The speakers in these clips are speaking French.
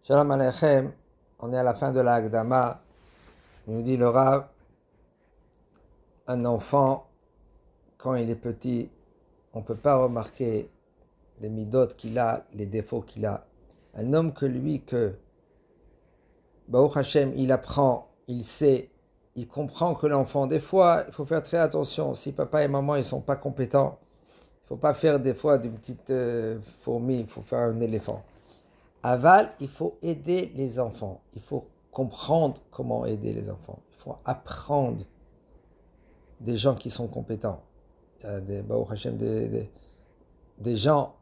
Shalom Aleichem, on est à la fin de la Hagdama. Il nous dit le Rav, un enfant, quand il est petit, on ne peut pas remarquer les midotes qu'il a, les défauts qu'il a. Un homme que lui, que Baruch Hashem, il apprend, il sait, il comprend que l'enfant, des fois, il faut faire très attention. Si papa et maman, ils ne sont pas compétents, il ne faut pas faire des fois d'une petite fourmi, il faut faire un éléphant. Aval, il faut aider les enfants. Il faut comprendre comment aider les enfants. Il faut apprendre des gens qui sont compétents. Il y a des, Baruch Hashem, des gens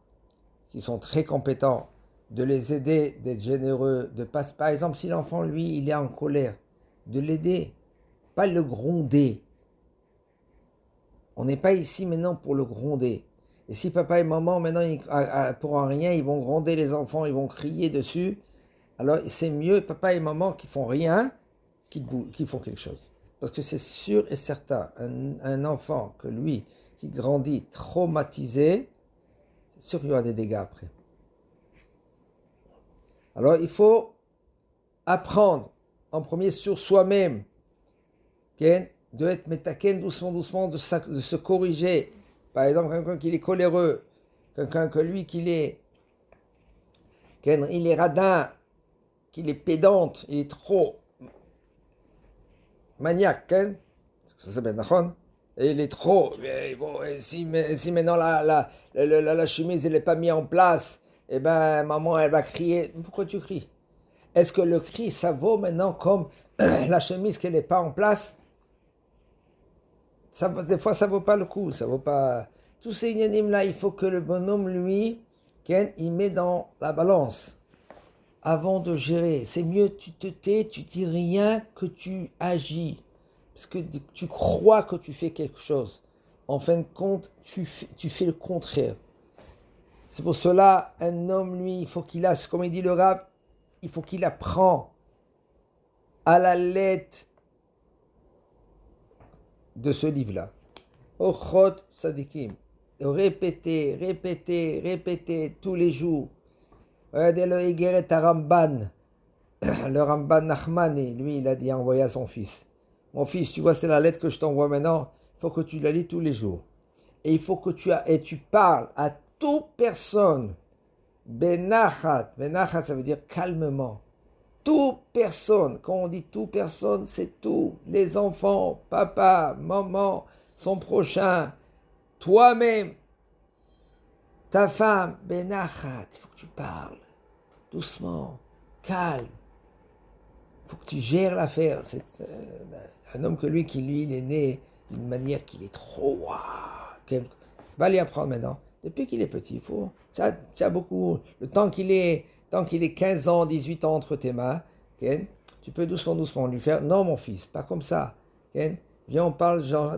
qui sont très compétents, de les aider, d'être généreux, de pas, par exemple, si l'enfant, lui, il est en colère, de l'aider, pas le gronder. On n'est pas ici maintenant pour le gronder. Et si papa et maman, maintenant, pour un rien, ils vont gronder les enfants, ils vont crier dessus, alors c'est mieux papa et maman qui font rien, qui font quelque chose. Parce que c'est sûr et certain, un enfant que lui, qui grandit traumatisé, c'est sûr qu'il y aura des dégâts après. Alors il faut apprendre en premier sur soi-même, de être métaken doucement, de se corriger. Par exemple, quelqu'un qui est coléreux, quelqu'un que lui qu'il est, il est radin, qu'il est pédante, il est trop maniaque, ça s'appelle Nachon, et il est trop, si maintenant la chemise elle n'est pas mise en place, eh ben maman elle va crier. Pourquoi tu cries? Est-ce que le cri ça vaut maintenant comme la chemise qui n'est pas en place? Ça, des fois ça vaut pas le coup, ça vaut pas. Tous ces inanimes là, il faut que le bonhomme lui, il met dans la balance avant de gérer. C'est mieux tu te tais, tu dis rien que tu agis. Parce que tu crois que tu fais quelque chose. En fin de compte, tu fais le contraire. C'est pour cela, un homme, lui, il faut qu'il a, comme il dit le Rav, il faut qu'il apprend à la lettre de ce livre-là. Ochot Sadikim. Répéter tous les jours. Regardez le Egeret Ramban. Le Ramban Nachmani, lui, il a dit envoyer à son fils. Mon fils, tu vois, c'est la lettre que je t'envoie maintenant. Il faut que tu la lis tous les jours. Et il faut que tu parles à toute personne. Benachat. Benachat, ça veut dire calmement. Toute personne. Quand on dit toute personne, c'est tout. Les enfants, papa, maman, son prochain, toi-même, ta femme. Benachat. Il faut que tu parles. Doucement. Calme. Il faut que tu gères l'affaire. C'est un homme que lui, il est né d'une manière qu'il est trop... Va lui apprendre maintenant. Depuis qu'il est petit, il faut... Ça a beaucoup... Le temps qu'il est 15 ans, 18 ans entre tes mains, tu peux doucement lui faire... Non, mon fils, pas comme ça. Viens, on parle genre...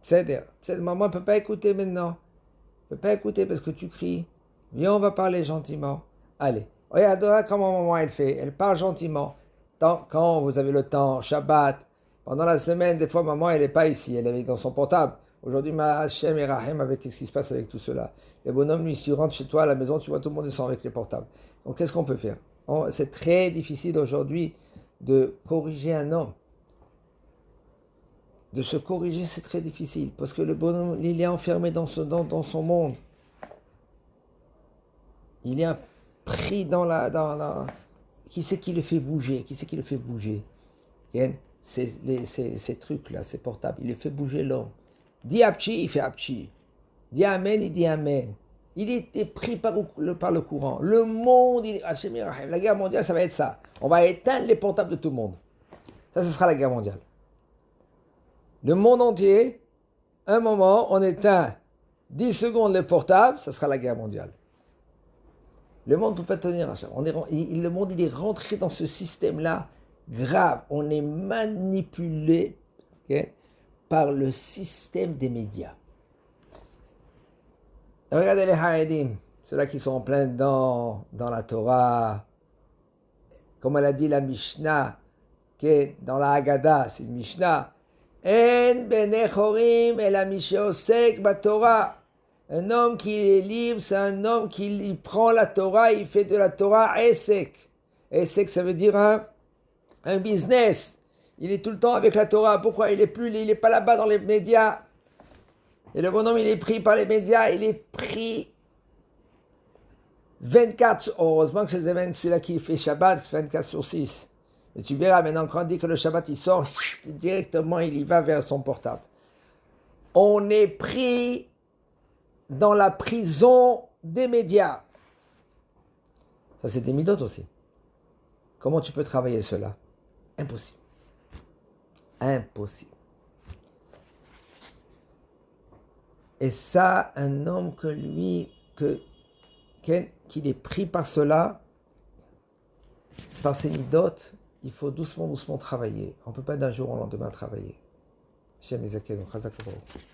C'est-à-dire, maman ne peut pas écouter maintenant. Elle ne peut pas écouter parce que tu cries. Viens, on va parler gentiment. Allez. Regarde comment maman elle fait. Elle parle gentiment. Quand vous avez le temps, Shabbat, pendant la semaine, des fois, maman, elle n'est pas ici, elle est dans son portable. Aujourd'hui, ma Hachem et Rahem, avec ce qui se passe avec tout cela. Les bonhommes, lui, si tu rentres chez toi à la maison, tu vois tout le monde, ils sont avec les portables. Donc, qu'est-ce qu'on peut faire? C'est très difficile aujourd'hui de corriger un homme. De se corriger, c'est très difficile, parce que le bonhomme, il est enfermé dans son monde. Il est pris dans la... Qui c'est qui le fait bouger? Ces trucs-là, ces portables, il le fait bouger l'homme. Dis Apchi, il fait Apchi. Dis Amen, il dit Amen. Il était pris par le courant. Le monde, la guerre mondiale, ça va être ça. On va éteindre les portables de tout le monde. Ça, ce sera la guerre mondiale. Le monde entier, un moment, on éteint 10 secondes les portables, ça sera la guerre mondiale. Le monde ne peut pas tenir à ça. Le monde, il est rentré dans ce système-là grave. On est manipulé par le système des médias. Regardez les Haredim, ceux-là qui sont en plein dans la Torah. Comme elle a dit la Mishnah, dans la Haggadah, c'est une Mishnah. En bene chorim elamisheosek batorah. Un homme qui est libre, c'est un homme qui il prend la Torah, il fait de la Torah Esek. Esek, ça veut dire un business. Il est tout le temps avec la Torah. Pourquoi il est pas là-bas dans les médias. Et le bonhomme, il est pris par les médias, il est pris 24. Heureusement que chez Zemen, celui-là qui fait Shabbat, c'est 24 sur 6. Mais tu verras, maintenant, quand on dit que le Shabbat, il sort, directement, il y va vers son portable. On est pris dans la prison des médias. Ça, c'est des midotes aussi. Comment tu peux travailler cela? Impossible. Impossible. Et ça, un homme que lui, qu'il est pris par cela, par ses midotes, il faut doucement, doucement travailler. On ne peut pas d'un jour au lendemain travailler. Shem Ezaken, Chazak Baruch.